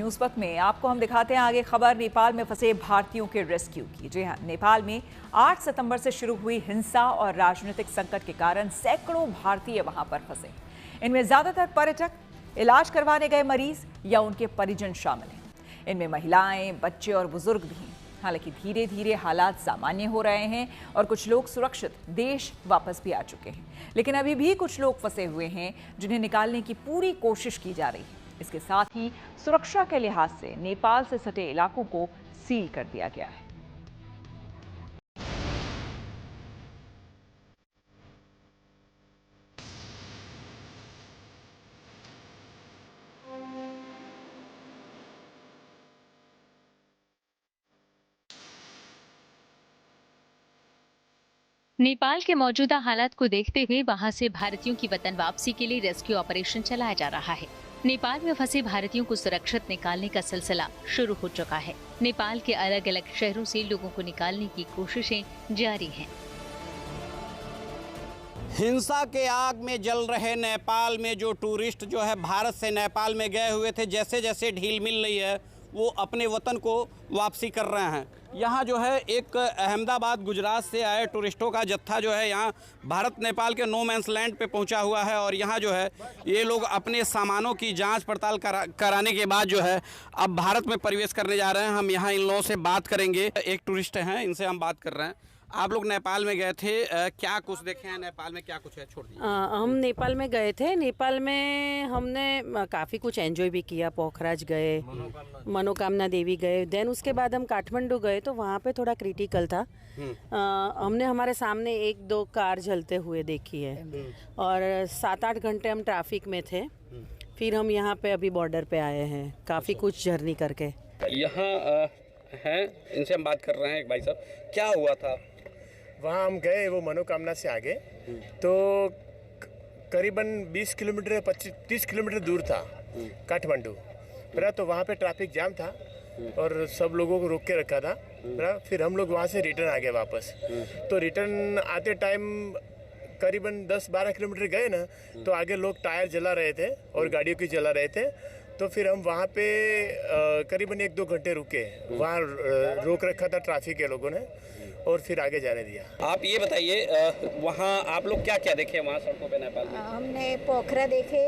News में आपको हम दिखाते हैं आगे खबर। नेपाल में फंसे भारतीयों के रेस्क्यू की। जी हां, नेपाल में 8 सितंबर से शुरू हुई हिंसा और राजनीतिक संकट के कारण सैकड़ों भारतीय वहां पर फंसे। इनमें ज्यादातर पर्यटक, इलाज करवाने गए मरीज या उनके परिजन शामिल हैं। इनमें महिलाएं, बच्चे और बुजुर्ग भी हैं। हालांकि धीरे धीरे हालात सामान्य हो रहे हैं और कुछ लोग सुरक्षित देश वापस भी आ चुके हैं, लेकिन अभी भी कुछ लोग फंसे हुए हैं जिन्हें निकालने की पूरी कोशिश की जा रही है। इसके साथ ही सुरक्षा के लिहाज से नेपाल से सटे इलाकों को सील कर दिया गया है। नेपाल के मौजूदा हालात को देखते हुए वहां से भारतीयों की वतन वापसी के लिए रेस्क्यू ऑपरेशन चलाया जा रहा है। नेपाल में फंसे भारतीयों को सुरक्षित निकालने का सिलसिला शुरू हो चुका है। नेपाल के अलग अलग शहरों से लोगों को निकालने की कोशिशें जारी हैं। हिंसा के आग में जल रहे नेपाल में जो टूरिस्ट जो है भारत से नेपाल में गए हुए थे, जैसे जैसे ढील मिल रही है वो अपने वतन को वापसी कर रहे हैं। यहाँ जो है एक अहमदाबाद गुजरात से आए टूरिस्टों का जत्था जो है यहाँ भारत नेपाल के नो मैंस लैंड पे पहुँचा हुआ है और यहाँ जो है ये लोग अपने सामानों की जांच पड़ताल कराने के बाद जो है अब भारत में प्रवेश करने जा रहे हैं। हम यहाँ इन लोगों से बात करेंगे। एक टूरिस्ट हैं, इनसे हम बात कर रहे हैं। आप लोग नेपाल में गए थे, क्या कुछ देखे हैं नेपाल में, क्या कुछ है? छोड़ दिए। हम नेपाल में गए थे। नेपाल में हमने काफ़ी कुछ एंजॉय भी किया। पोखराज गए, मनोकामना देवी गए, देन उसके बाद हम काठमांडू गए तो वहाँ पे थोड़ा क्रिटिकल था। हमने हमारे सामने 1-2 कार जलते हुए देखी है और 7-8 घंटे हम ट्रैफिक में थे। फिर हम यहाँ पे अभी बॉर्डर पे आए हैं काफ़ी कुछ जर्नी करके। यहाँ हैं, इनसे हम बात कर रहे हैं। एक भाई साहब, क्या हुआ था? वहाँ हम गए, वो मनोकामना से आगे तो करीबन 20 किलोमीटर या 25-30 किलोमीटर दूर था काठमांडू मेरा। तो वहाँ पे ट्रैफिक जाम था और सब लोगों को रोक के रखा था मेरा। फिर हम लोग वहाँ से रिटर्न आ गए वापस। तो रिटर्न आते टाइम करीबन 10-12 किलोमीटर गए ना, तो आगे लोग टायर जला रहे थे और गाड़ियों की जला रहे थे। तो फिर हम वहाँ पे करीबन 1-2 घंटे रुके। वहाँ रोक रखा था ट्रैफिक के लोगों ने और फिर आगे जाने दिया। आप ये बताइए, वहाँ आप लोग क्या क्या देखे वहाँ सड़कों पे नेपाल में? हमने पोखरा देखे,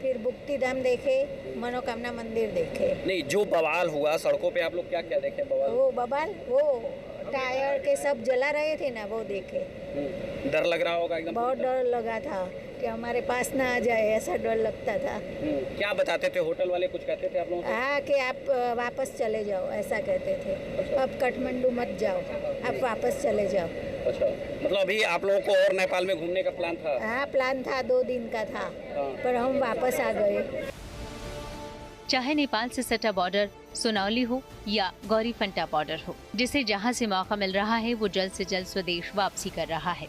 फिर बुक्ति धाम देखे, मनोकामना मंदिर देखे। नहीं, जो बवाल हुआ सड़कों पे, आप लोग क्या क्या देखे? बवाल वो टायर के सब जला रहे थे ना, वो देखे। डर लग रहा होगा एकदम? बहुत डर लगा था कि हमारे पास ना आ जाए, ऐसा डर लगता था। क्या बताते थे होटल वाले? कुछ कहते थे आप लोगों से? हाँ, कि आप वापस चले जाओ, ऐसा कहते थे। अच्छा। अब काठमांडू मत जाओ, आप वापस चले जाओ। अच्छा, मतलब अभी आप लोगों को और नेपाल में घूमने का प्लान था? हाँ, प्लान था, 2 दिन का था। पर हम वापस आ गए। चाहे नेपाल से सटा बॉर्डर सुनौली हो या गौरीफंटा बॉर्डर हो, जिसे जहां से मौका मिल रहा है वो जल्द से जल्द स्वदेश वापसी कर रहा है।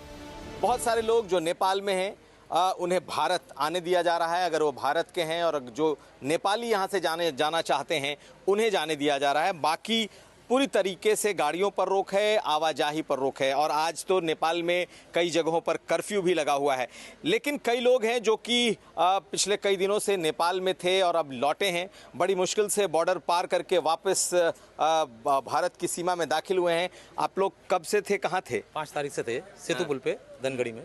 बहुत सारे लोग जो नेपाल में हैं उन्हें भारत आने दिया जा रहा है। अगर वो भारत के हैं और जो नेपाली यहाँ से जाना चाहते हैं उन्हें जाने दिया जा रहा है। बाकी पूरी तरीके से गाड़ियों पर रोक है, आवाजाही पर रोक है और आज तो नेपाल में कई जगहों पर कर्फ्यू भी लगा हुआ है। लेकिन कई लोग हैं जो कि पिछले कई दिनों से नेपाल में थे और अब लौटे हैं। बड़ी मुश्किल से बॉर्डर पार करके वापस भारत की सीमा में दाखिल हुए हैं। आप लोग कब से थे, कहाँ थे? 5 तारीख से थे सेतु पुल पे धनगढ़ी में।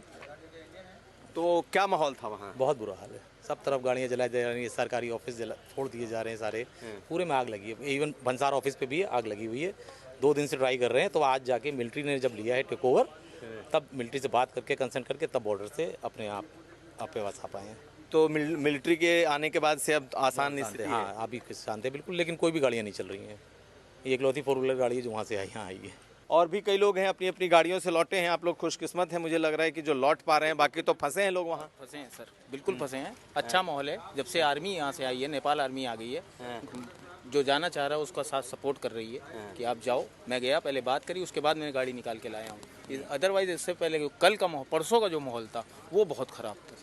तो क्या माहौल था वहाँ? बहुत बुरा हाल है, सब तरफ गाड़ियाँ जलाई जा रही हैं, सरकारी ऑफिस फोड़ दिए जा रहे हैं सारे, पूरे में आग लगी है। इवन भंसार ऑफिस पे भी आग लगी हुई है। 2 दिन से ट्राई कर रहे हैं। तो आज जाके मिलिट्री ने जब लिया है टेक ओवर, तब मिलिट्री से बात करके कंसर्न करके तब बॉर्डर से अपने आप पे वापस आ पाए हैं। तो मिलिट्री के आने के बाद से अब आसान नहीं स्थिति? हाँ, अभी शांत है बिल्कुल, लेकिन कोई भी गाड़ियाँ नहीं चल रही हैं। ये इकलौती 4 व्हीलर गाड़ी है जो वहाँ से यहाँ आई है। और भी कई लोग हैं अपनी अपनी गाड़ियों से लौटे हैं। आप लोग खुशकिस्मत हैं, मुझे लग रहा है कि जो लौट पा रहे हैं। बाकी तो फंसे हैं लोग वहाँ। फंसे हैं सर, बिल्कुल फंसे हैं। अच्छा माहौल है, जब से आर्मी यहाँ से आई है, नेपाल आर्मी आ गई है। जो जाना चाह रहा है उसका साथ सपोर्ट कर रही है कि आप जाओ। मैं गया, पहले बात करी, उसके बाद मैंने गाड़ी निकाल के लाया हूँ। अदरवाइज इससे पहले कल का माहौल, परसों का जो माहौल था वो बहुत ख़राब था,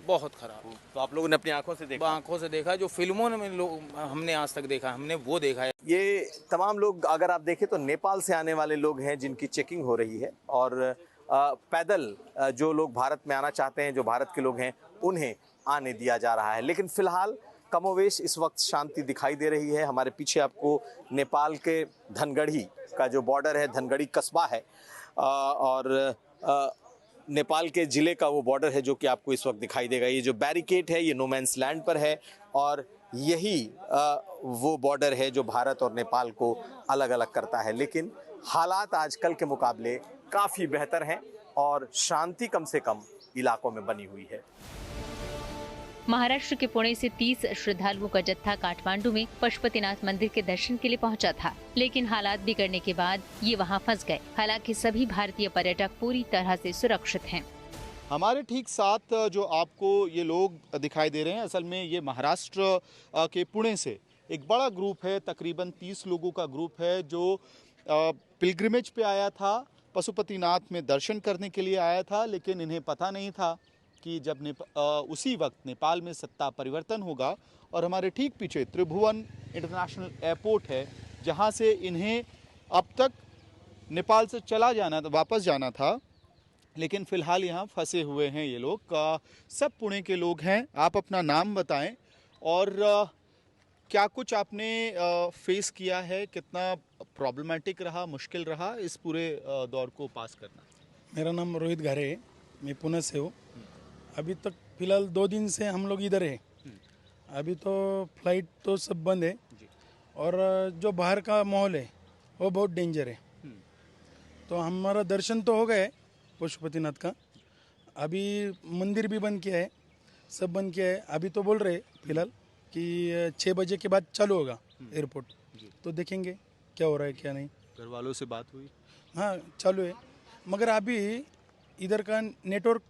बहुत ख़राब। तो आप लोगों ने अपनी आंखों से देखा? आंखों से देखा, जो फिल्मों में लोग हमने आज तक देखा, हमने वो देखा है। ये तमाम लोग अगर आप देखें तो नेपाल से आने वाले लोग हैं जिनकी चेकिंग हो रही है और पैदल जो लोग भारत में आना चाहते हैं, जो भारत के लोग हैं, उन्हें आने दिया जा रहा है। लेकिन फिलहाल कमोवेश इस वक्त शांति दिखाई दे रही है। हमारे पीछे आपको नेपाल के धनगढ़ी का जो बॉर्डर है, धनगढ़ी कस्बा है और नेपाल के ज़िले का वो बॉर्डर है जो कि आपको इस वक्त दिखाई देगा। ये जो बैरिकेड है ये नो मैंस लैंड पर है और यही वो बॉर्डर है जो भारत और नेपाल को अलग अलग करता है। लेकिन हालात आजकल के मुकाबले काफ़ी बेहतर हैं और शांति कम से कम इलाकों में बनी हुई है। महाराष्ट्र के पुणे से 30 श्रद्धालुओं का जत्था काठमांडू में पशुपतिनाथ मंदिर के दर्शन के लिए पहुंचा था, लेकिन हालात बिगड़ने के बाद ये वहां फंस गए। हालांकि सभी भारतीय पर्यटक पूरी तरह से सुरक्षित हैं। हमारे ठीक साथ जो आपको ये लोग दिखाई दे रहे हैं, असल में ये महाराष्ट्र के पुणे से एक बड़ा ग्रुप है, तकरीबन 30 लोगों का ग्रुप है जो पिलग्रिमेज पे आया था, पशुपतिनाथ में दर्शन करने के लिए आया था। लेकिन इन्हें पता नहीं था कि जब उसी वक्त नेपाल में सत्ता परिवर्तन होगा और हमारे ठीक पीछे त्रिभुवन इंटरनेशनल एयरपोर्ट है जहां से इन्हें अब तक नेपाल से वापस जाना था, लेकिन फ़िलहाल यहाँ फंसे हुए हैं ये लोग। सब पुणे के लोग हैं। आप अपना नाम बताएं और क्या कुछ आपने फेस किया है, कितना प्रॉब्लमेटिक रहा, मुश्किल रहा इस पूरे दौर को पास करना? मेरा नाम रोहित घारे है, मैं पुणे से हूँ। अभी तक फ़िलहाल 2 दिन से हम लोग इधर है। अभी तो फ्लाइट तो सब बंद है और जो बाहर का माहौल है वो बहुत डेंजर है। तो हमारा दर्शन तो हो गए पशुपतिनाथ का, अभी मंदिर भी बंद किया है, सब बंद किया है। अभी तो बोल रहे फिलहाल कि 6 बजे के बाद चालू होगा एयरपोर्ट, तो देखेंगे क्या हो रहा है क्या नहीं। घर वालों से बात हुई? हाँ चालू है, मगर अभी इधर का नेटवर्क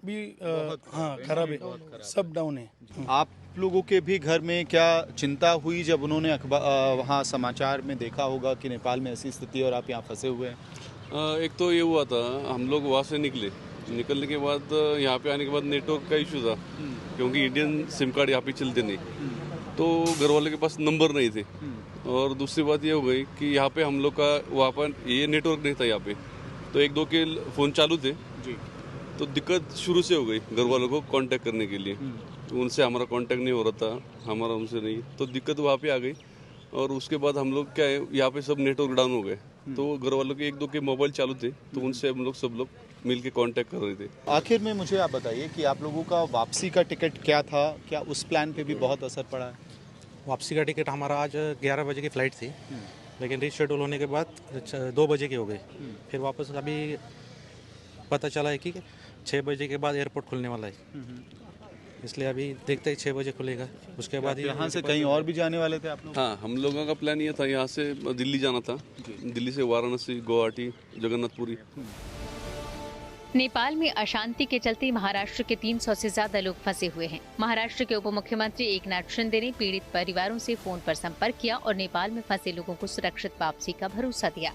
भी हाँ खराब है, सब डाउन है। आप लोगों के भी घर में क्या चिंता हुई जब उन्होंने वहाँ समाचार में देखा होगा कि नेपाल में ऐसी स्थिति और आप यहाँ फंसे हुए हैं? एक तो ये हुआ था, हम लोग वहाँ से निकलने के बाद यहाँ पे आने के बाद नेटवर्क का इशू था, क्योंकि इंडियन सिम कार्ड यहाँ पे चलते नहीं, तो घर वालों के पास नंबर नहीं थे। और दूसरी बात ये हो गई कि यहाँ पे हम लोग का वहाँ पर ये नेटवर्क नहीं था यहाँ पे, तो 1-2 के फ़ोन चालू थे जी, तो दिक्कत शुरू से हो गई घर वालों को कांटेक्ट करने के लिए। उनसे हमारा कांटेक्ट नहीं हो रहा था, हमारा उनसे नहीं, तो दिक्कत वहाँ पे आ गई। और उसके बाद हम लोग क्या है, यहाँ पे सब नेटवर्क डाउन हो गए, तो घर वालों के 1-2 के मोबाइल चालू थे, तो उनसे हम लोग सब लोग मिल के कॉन्टेक्ट कर रहे थे। आखिर में मुझे आप बताइए कि आप लोगों का वापसी का टिकट क्या था, क्या उस प्लान पे भी बहुत असर पड़ा है? वापसी का टिकट हमारा आज 11 बजे की फ़्लाइट थी, लेकिन रीशेड्यूल होने के बाद 2 बजे की हो गई। फिर वापस अभी पता चला है कि 6 बजे के बाद एयरपोर्ट खुलने वाला है, इसलिए अभी देखते हैं 6 बजे खुलेगा, उसके बाद यहाँ से कहीं और भी जाने वाले थे आप लोग? हाँ, हम लोगों का प्लान ये था, यहाँ से दिल्ली जाना था, दिल्ली से वाराणसी, गुवाहाटी, जगन्नाथपुरी। नेपाल में अशांति के चलते महाराष्ट्र के 300 से ज्यादा लोग फंसे हुए हैं। महाराष्ट्र के उप मुख्यमंत्री एकनाथ शिंदे ने पीड़ित परिवारों से फोन पर संपर्क किया और नेपाल में फंसे लोगों को सुरक्षित वापसी का भरोसा दिया।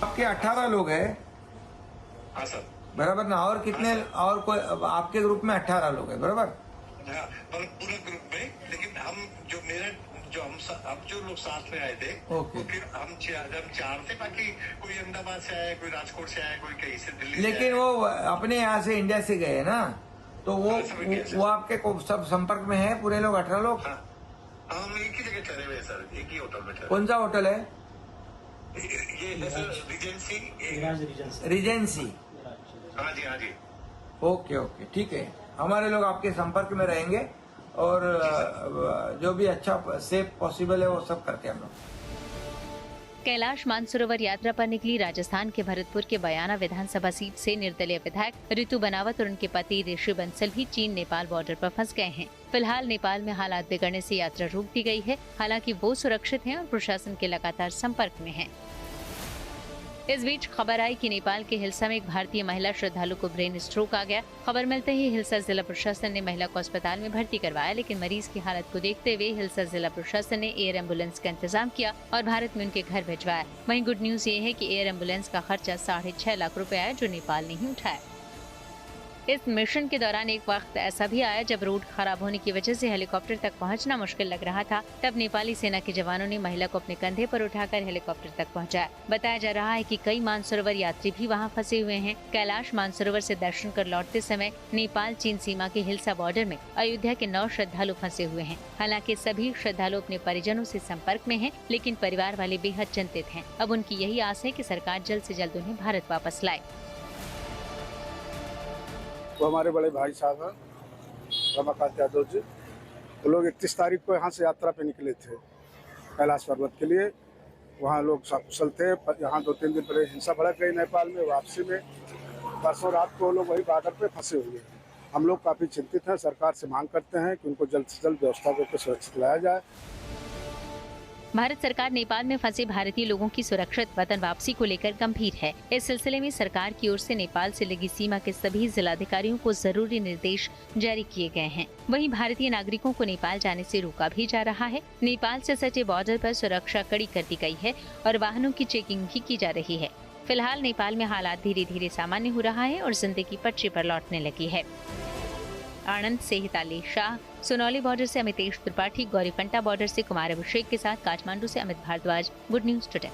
आपके 18 लोग हैं? हाँ सर। बराबर ना? और कितने और कोई आपके ग्रुप में 18 लोग हैं, बराबर? हाँ, पूरे ग्रुप में, लेकिन हम जो लोग साथ में आए थे, वो फिर हम 4 थे, बाकी कोई अहमदाबाद से आया, कोई राजकोट से आया, कोई कहीं से दिल्ली। लेकिन वो अपने यहाँ से इंडिया से गए ना, तो वो आपके सब संपर्क में है पूरे लोग 18 लोग? हम एक ही जगह ठहरे हुए हैं सर, एक ही होटल में ठहरे। कौन सा होटल है? ये रिजेंसी। हाँ जी, हाँ जी। ओके, ठीक है। हमारे लोग आपके संपर्क में रहेंगे और जो भी अच्छा सेफ पॉसिबल है वो सब करके हम लोग। कैलाश मानसरोवर यात्रा पर निकली राजस्थान के भरतपुर के बयाना विधानसभा सीट से निर्दलीय विधायक ऋतु बनावत और उनके पति ऋषि बंसल भी चीन नेपाल बॉर्डर पर फंस गए हैं। फिलहाल नेपाल में हालात बिगड़ने से यात्रा रोक दी गई है, हालांकि वो सुरक्षित हैं और प्रशासन के लगातार संपर्क में हैं। इस बीच खबर आई कि नेपाल के हिल्सा में एक भारतीय महिला श्रद्धालु को ब्रेन स्ट्रोक आ गया। खबर मिलते ही हिल्सा जिला प्रशासन ने महिला को अस्पताल में भर्ती करवाया, लेकिन मरीज की हालत को देखते हुए हिल्सा जिला प्रशासन ने एयर एम्बुलेंस का इंतजाम किया और भारत में उनके घर भिजवाया। वहीं गुड न्यूज ये है कि एयर एम्बुलेंस का खर्चा 6.5 लाख रुपए आया, जो नेपाल ने ही उठाया। इस मिशन के दौरान एक वक्त ऐसा भी आया जब रोड खराब होने की वजह से हेलीकॉप्टर तक पहुंचना मुश्किल लग रहा था। तब नेपाली सेना के जवानों ने महिला को अपने कंधे पर उठाकर हेलीकॉप्टर तक पहुंचाया। बताया जा रहा है कि कई मानसरोवर यात्री भी वहां फंसे हुए हैं। कैलाश मानसरोवर से दर्शन कर लौटते समय नेपाल चीन सीमा के हिल्सा बॉर्डर में अयोध्या के 9 श्रद्धालु फंसे हुए हैं। हालांकि सभी श्रद्धालु अपने परिजनों से संपर्क में हैं, लेकिन परिवार वाले बेहद चिंतित हैं। अब उनकी यही आस है कि सरकार जल्द से जल्द उन्हें भारत वापस लाए। वो हमारे बड़े भाई साहब हैं रमाकांत यादव जी। वो लोग 31 तारीख को यहाँ से यात्रा पे निकले थे कैलाश पर्वत के लिए। वहाँ लोग सकुशल थे। यहाँ 2-3 दिन पहले हिंसा भड़क गई नेपाल में। वापसी में परसों रात को लोग वही बॉर्डर पे फंसे हुए हैं। हम लोग काफ़ी चिंतित हैं। सरकार से मांग करते हैं कि उनको जल्द से जल्द व्यवस्था करके सुरक्षित लाया जाए। भारत सरकार नेपाल में फंसे भारतीय लोगों की सुरक्षित वतन वापसी को लेकर गंभीर है। इस सिलसिले में सरकार की ओर से नेपाल से लगी सीमा के सभी जिलाधिकारियों को जरूरी निर्देश जारी किए गए हैं। वहीं भारतीय नागरिकों को नेपाल जाने से रोका भी जा रहा है। नेपाल से सटे बॉर्डर पर सुरक्षा कड़ी कर दी गई है और वाहनों की चेकिंग भी की जा रही है। फिलहाल नेपाल में हालात धीरे धीरे सामान्य हो रहा है और जिंदगी पटरी पर लौटने लगी है। आनंद से हिताली शाह, सोनौली बॉर्डर से अमितेश त्रिपाठी, गौरीपंटा बॉर्डर से कुमार अभिषेक के साथ काठमांडू से Amit Bhardwaj, good news today.